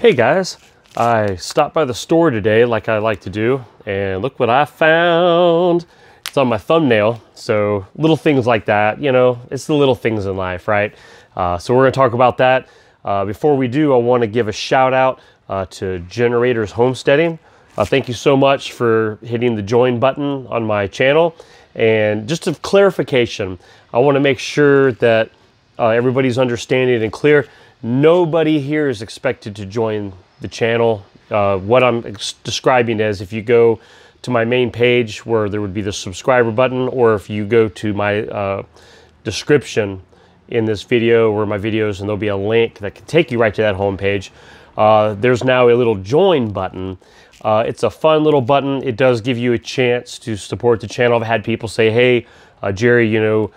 Hey guys, I stopped by the store today like I like to do, and look what I found. It's on my thumbnail, so little things like that, you know, it's the little things in life, right? So we're gonna talk about that. Before we do, I wanna give a shout out to Generators Homesteading. Thank you so much for hitting the join button on my channel. And just a clarification, I wanna make sure that everybody's understanding and clear. Nobody here is expected to join the channel. What I'm describing is if you go to my main page where there would be the subscriber button, or if you go to my description in this video or my videos, and there'll be a link that can take you right to that home page. There's now a little join button. It's a fun little button. It does give you a chance to support the channel. I've had people say, hey, Jerry, you know,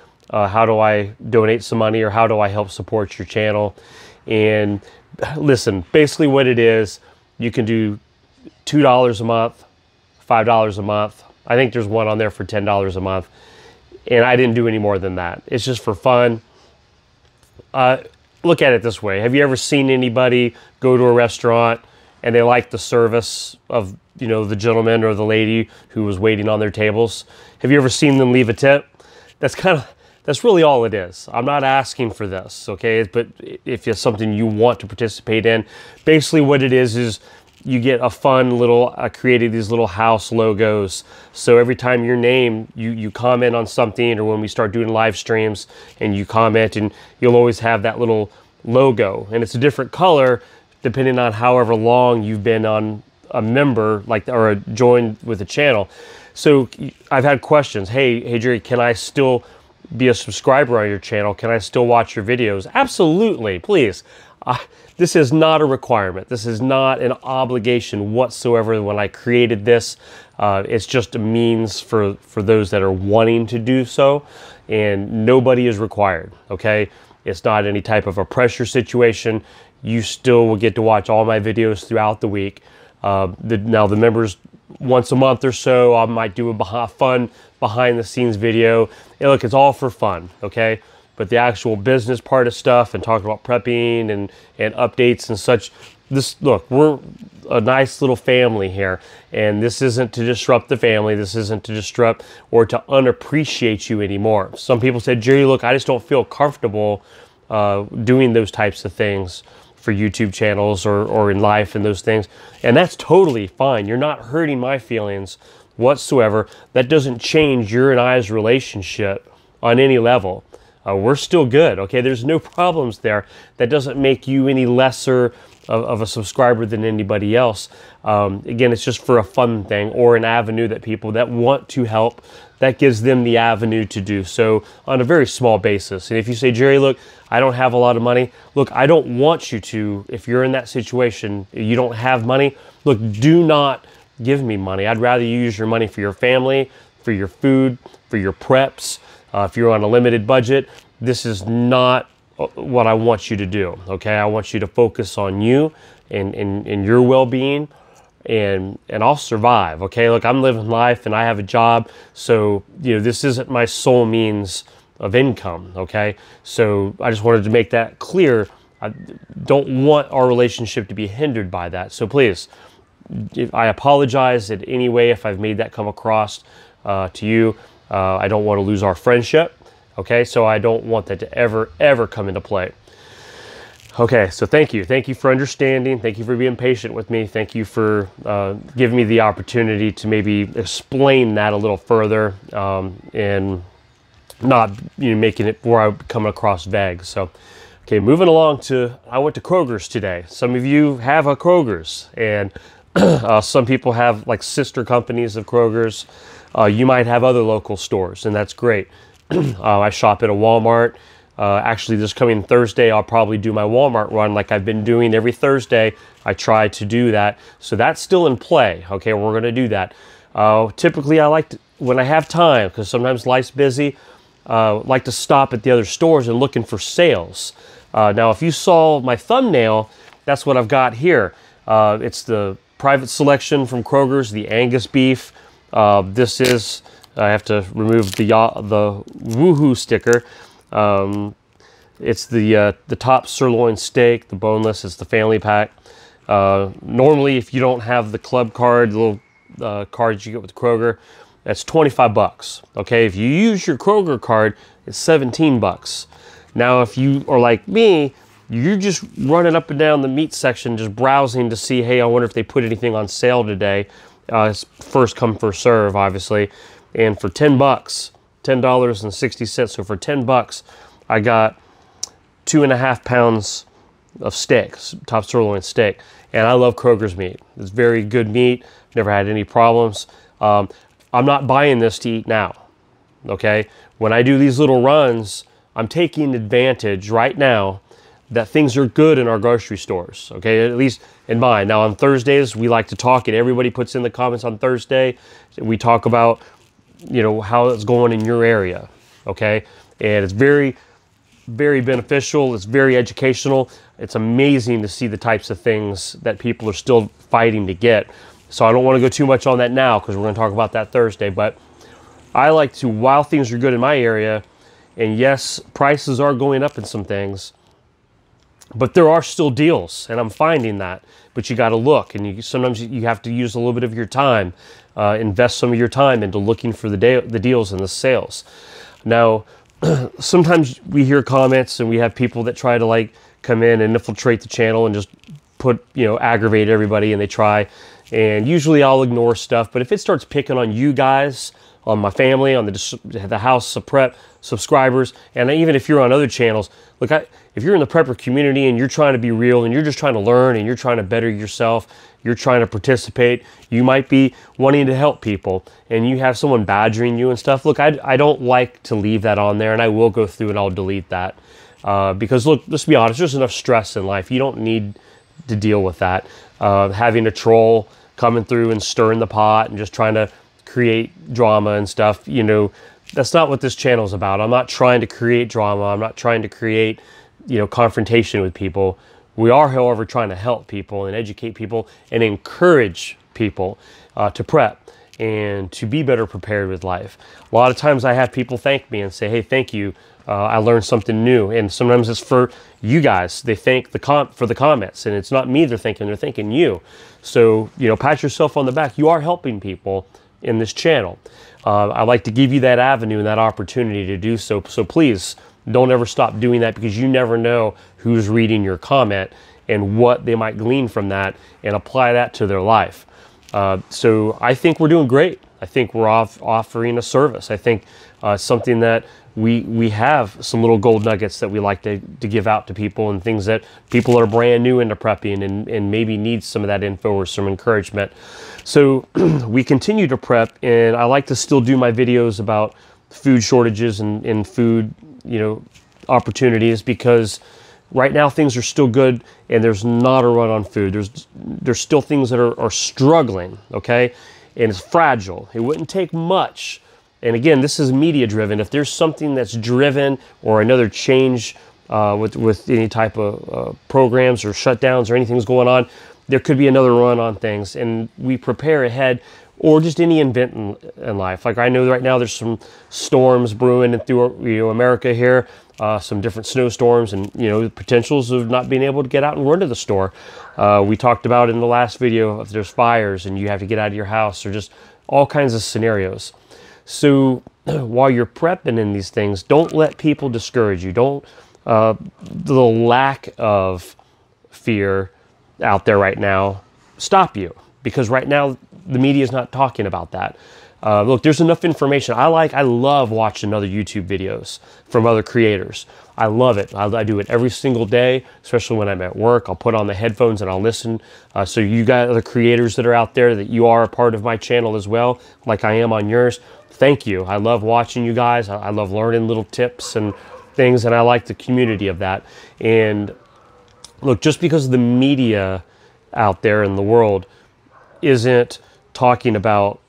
how do I donate some money, or how do I help support your channel? And listen, basically what it is, you can do $2 a month, $5 a month. I think there's one on there for $10 a month. And I didn't do any more than that. It's just for fun. Look at it this way. Have you ever seen anybody go to a restaurant and they like the service of, you know, the gentleman or the lady who was waiting on their tables? Have you ever seen them leave a tip? That's really all it is. I'm not asking for this, okay? But if it's something you want to participate in, basically what it is you get a fun little, I created these little house logos. So every time your name, you comment on something, or when we start doing live streams and you comment, and you'll always have that little logo. And it's a different color depending on however long you've been on a member, like, or joined with the channel. So I've had questions. Hey Jerry, can I still be a subscriber on your channel? Can I still watch your videos? Absolutely, please. This is not a requirement. This is not an obligation whatsoever. When I created this, it's just a means for those that are wanting to do so, and nobody is required, okay? It's not any type of a pressure situation. You still will get to watch all my videos throughout the week. Now the members, once a month or so, I might do a fun behind the scenes video. And look, it's all for fun, okay? But the actual business part of stuff and talking about prepping and updates and such, look, we're a nice little family here, and this isn't to disrupt the family. This isn't to disrupt or to unappreciate you anymore. Some people said, Jerry, look, I just don't feel comfortable doing those types of things for YouTube channels or in life and those things. And that's totally fine. You're not hurting my feelings whatsoever. That doesn't change your and I's relationship on any level. We're still good, okay? There's no problems there. That doesn't make you any lesser of a subscriber than anybody else. Again, it's just for a fun thing, or an avenue that people that want to help, that gives them the avenue to do so on a very small basis. And if you say, Jerry, look, I don't have a lot of money. Look, I don't want you to. If you're in that situation, you don't have money, look, do not give me money. I'd rather you use your money for your family, for your food, for your preps. If you're on a limited budget, this is not what I want you to do, okay? I want you to focus on you and your well-being, and I'll survive, okay? Look, I'm living life and I have a job, so, you know, this isn't my sole means of income, okay? So I just wanted to make that clear. I don't want our relationship to be hindered by that. So please, I apologize in any way if I've made that come across to you. I don't want to lose our friendship, okay? So I don't want that to ever come into play. Okay, so thank you. Thank you for understanding. Thank you for being patient with me. Thank you for giving me the opportunity to maybe explain that a little further, and not, you know, making it where I'm coming across vague. So, okay, moving along I went to Kroger's today. Some of you have a Kroger's, and some people have like sister companies of Kroger's. You might have other local stores, and that's great. I shop at a Walmart. Actually, this coming Thursday, I'll probably do my Walmart run like I've been doing every Thursday. I try to do that. So that's still in play. Okay, we're going to do that. Typically, I like to, when I have time, because sometimes life's busy, like to stop at the other stores and looking for sales. Now, if you saw my thumbnail, that's what I've got here. It's the private selection from Kroger's, the Angus beef. This is, I have to remove the woohoo sticker. It's the top sirloin steak, the boneless. It's the family pack. Normally, if you don't have the club card, the little cards you get with Kroger, that's 25 bucks. Okay, if you use your Kroger card, it's 17 bucks. Now, if you are like me, you're just running up and down the meat section, just browsing to see, hey, I wonder if they put anything on sale today. It's first come, first serve, obviously. And for 10 bucks, $10.60. So for 10 bucks, I got 2.5 pounds of steak, top sirloin steak. And I love Kroger's meat. It's very good meat. Never had any problems. I'm not buying this to eat now, okay? When I do these little runs, I'm taking advantage right now that things are good in our grocery stores, okay? At least in mine. Now on Thursdays, we like to talk, and everybody puts in the comments on Thursday. We talk about, you know, how it's going in your area, okay? And it's very, very beneficial. It's very educational. It's amazing to see the types of things that people are still fighting to get. So I don't want to go too much on that now because we're going to talk about that Thursday. But I like to, while things are good in my area, and yes, prices are going up in some things, but there are still deals, and I'm finding that. But you got to look, and sometimes you have to use a little bit of your time, invest some of your time into looking for the deals and the sales. Now, sometimes we hear comments, and we have people that try to like come in and infiltrate the channel and just put, you know, aggravate everybody, and they try. And usually I'll ignore stuff, but if it starts picking on you guys, on my family, on the House of Prep subscribers, and even if you're on other channels, look, if you're in the prepper community and you're trying to be real and you're just trying to learn and you're trying to better yourself, you're trying to participate, you might be wanting to help people, and you have someone badgering you and stuff, look, I don't like to leave that on there, and I will go through and I'll delete that. Because look, let's be honest, there's enough stress in life. You don't need to deal with that. Having a troll coming through and stirring the pot and just trying to create drama and stuff, you know, that's not what this channel is about. I'm not trying to create drama. I'm not trying to create, you know, confrontation with people. We are, however, trying to help people and educate people and encourage people to prep and to be better prepared with life. A lot of times I have people thank me and say, hey, thank you. I learned something new. And sometimes it's for you guys. They thank for the comments, and it's not me they're thanking you. So, you know, pat yourself on the back. You are helping people in this channel. I like to give you that avenue and that opportunity to do so. So please don't ever stop doing that, because you never know who's reading your comment and what they might glean from that and apply that to their life. So I think we're doing great. I think we're offering a service. I think something that we have some little gold nuggets that we like to give out to people, and things that people are brand new into prepping and maybe need some of that info or some encouragement. So we continue to prep, and I like to still do my videos about food shortages and food, you know, opportunities, because right now things are still good and there's not a run on food. There's still things that are struggling, okay? And it's fragile. It wouldn't take much. And again, this is media driven. If there's something that's driven or another change with any type of programs or shutdowns or anything's going on, there could be another run on things, and we prepare ahead, or just any event in life. Like I know right now there's some storms brewing through, you know, America here, some different snowstorms, and, you know, the potentials of not being able to get out and run to the store. We talked about in the last video, if there's fires and you have to get out of your house, or just all kinds of scenarios. So while you're prepping in these things, don't let people discourage you. Don't, the lack of fear out there right now stop you, because right now the media is not talking about that. Look, there's enough information. I love watching other YouTube videos from other creators. I love it. I do it every single day, especially when I'm at work. I'll put on the headphones and I'll listen. So you got other creators that are out there that you are a part of my channel as well, like I am on yours. Thank you. I love watching you guys. I love learning little tips and things, and I like the community of that. And look, just because the media out there in the world isn't talking about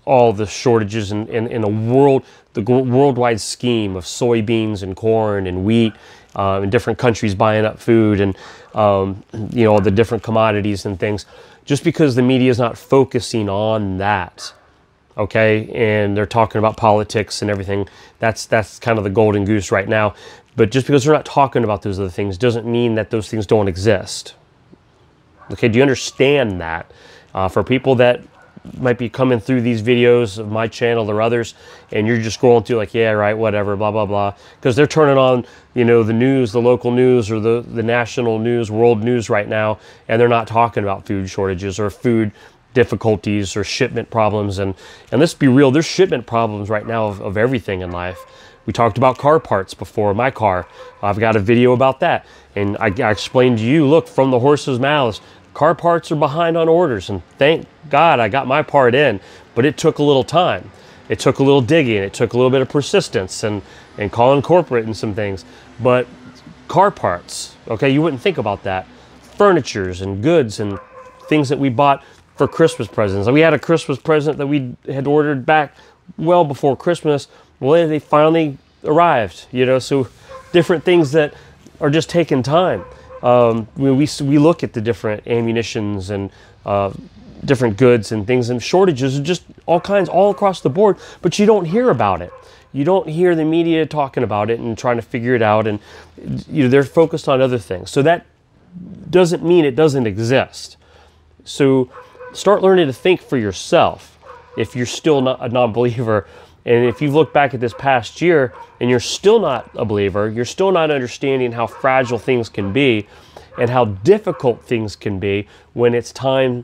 all the shortages in the worldwide scheme of soybeans and corn and wheat, and different countries buying up food, and you know, the different commodities and things, just because the media is not focusing on that, okay, and they're talking about politics and everything, that's kind of the golden goose right now. But just because they're not talking about those other things doesn't mean that those things don't exist. Okay, do you understand that? For people that might be coming through these videos of my channel or others, and you're just scrolling through like, yeah, right, whatever, blah, blah, blah, because they're turning on, you know, the news, the local news or the national news, world news right now, and they're not talking about food shortages or food difficulties or shipment problems. And let's be real, there's shipment problems right now of everything in life. We talked about car parts before. My car, I've got a video about that, and I explained to you, look, from the horse's mouths, car parts are behind on orders, and thank God I got my part in, but it took a little time. It took a little digging. It took a little bit of persistence and calling corporate and some things. But car parts, okay, you wouldn't think about that. Furnitures and goods and things that we bought for Christmas presents. We had a Christmas present that we had ordered back well before Christmas. Well, they finally arrived, you know, so different things that are just taking time. We look at the different ammunitions and different goods and things, and shortages are just all kinds, all across the board, but you don't hear about it. You don't hear the media talking about it and trying to figure it out, and you know, they're focused on other things. So that doesn't mean it doesn't exist. So start learning to think for yourself if you're still not a non-believer. And if you look back at this past year and you're still not a believer, you're still not understanding how fragile things can be and how difficult things can be when it's time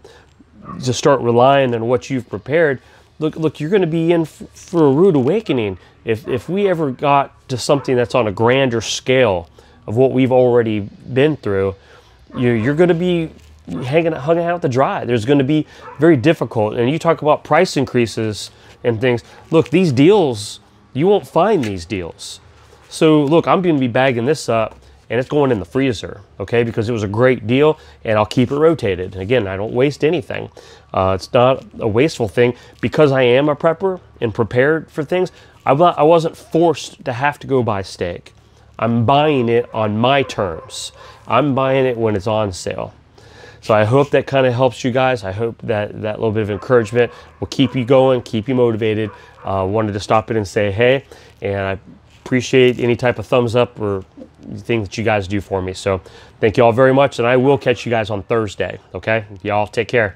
to start relying on what you've prepared, look, you're going to be in for a rude awakening. If we ever got to something that's on a grander scale of what we've already been through, you're going to be hanging out to dry. There's going to be very difficult. And you talk about price increases and things. Look, these deals, you won't find these deals. So look, I'm going to be bagging this up and it's going in the freezer, okay? Because it was a great deal and I'll keep it rotated. Again, I don't waste anything. It's not a wasteful thing. Because I am a prepper and prepared for things, I wasn't forced to have to go buy steak. I'm buying it on my terms. I'm buying it when it's on sale. So I hope that kind of helps you guys. I hope that little bit of encouragement will keep you going, keep you motivated. Wanted to stop in and say hey, and I appreciate any type of thumbs up or thing that you guys do for me. So thank you all very much, and I will catch you guys on Thursday, okay? Y'all take care.